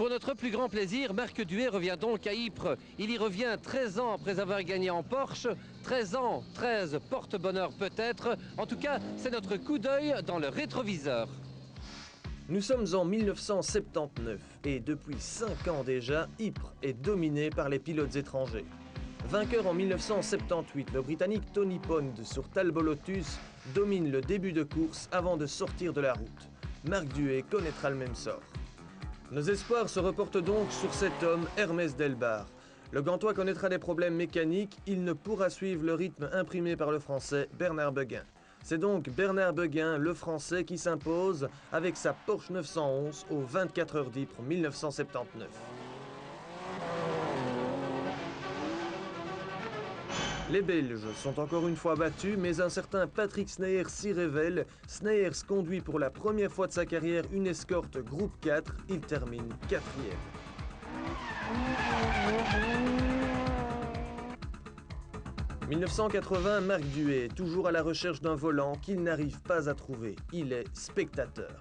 Pour notre plus grand plaisir, Marc Duet revient donc à Ypres. Il y revient 13 ans après avoir gagné en Porsche. 13 ans, 13 porte-bonheur peut-être. En tout cas, c'est notre coup d'œil dans le rétroviseur. Nous sommes en 1979 et depuis 5 ans déjà, Ypres est dominé par les pilotes étrangers. Vainqueur en 1978, le Britannique Tony Pond sur Talbot Lotus domine le début de course avant de sortir de la route. Marc Duet connaîtra le même sort. Nos espoirs se reportent donc sur cet homme, Hermès Delbar. Le Gantois connaîtra des problèmes mécaniques, il ne pourra suivre le rythme imprimé par le Français Bernard Beguin. C'est donc Bernard Beguin, le Français, qui s'impose avec sa Porsche 911 aux 24 heures d'Ypres 1979. Les Belges sont encore une fois battus, mais un certain Patrick Sneyers s'y révèle. Sneyers conduit pour la première fois de sa carrière une escorte groupe 4. Il termine 4e. « 1980, Marc Duet est toujours à la recherche d'un volant qu'il n'arrive pas à trouver. Il est spectateur.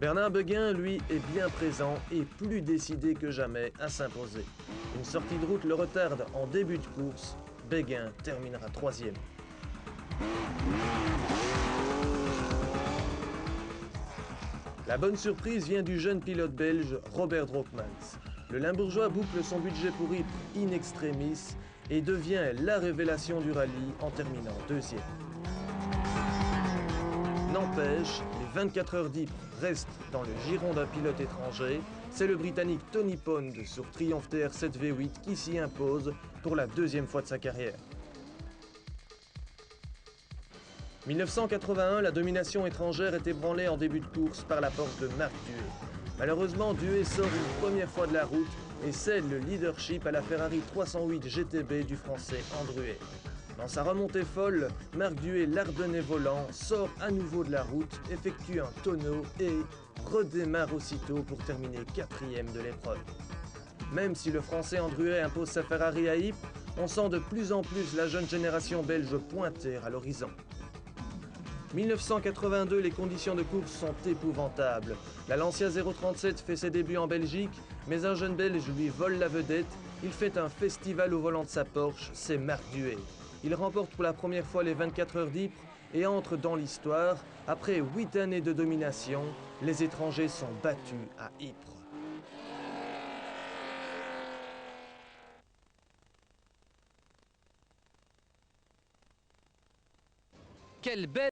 Bernard Beguin, lui, est bien présent et plus décidé que jamais à s'imposer. Une sortie de route le retarde en début de course. Beguin terminera 3e. La bonne surprise vient du jeune pilote belge Robert Drockmans. Le Limbourgeois boucle son budget pour Ypres in extremis et devient la révélation du rallye en terminant 2e. N'empêche, les 24 heures d'Ypres restent dans le giron d'un pilote étranger. C'est le Britannique Tony Pond sur Triumph TR7 V8 qui s'y impose pour la 2e fois de sa carrière. 1981, la domination étrangère est ébranlée en début de course par la Porsche de Marc Duet. Malheureusement, Duet sort une première fois de la route et cède le leadership à la Ferrari 308 GTB du Français Andruet. Dans sa remontée folle, Marc Duet, l'Ardennais volant, sort à nouveau de la route, effectue un tonneau et redémarre aussitôt pour terminer 4e de l'épreuve. Même si le Français Andruet impose sa Ferrari à Ypres, on sent de plus en plus la jeune génération belge pointer à l'horizon. 1982, les conditions de course sont épouvantables. La Lancia 037 fait ses débuts en Belgique, mais un jeune Belge lui vole la vedette. Il fait un festival au volant de sa Porsche, c'est Marc Duet. Il remporte pour la première fois les 24 heures d'Ypres et entre dans l'histoire. Après 8 années de domination, les étrangers sont battus à Ypres. Quelle belle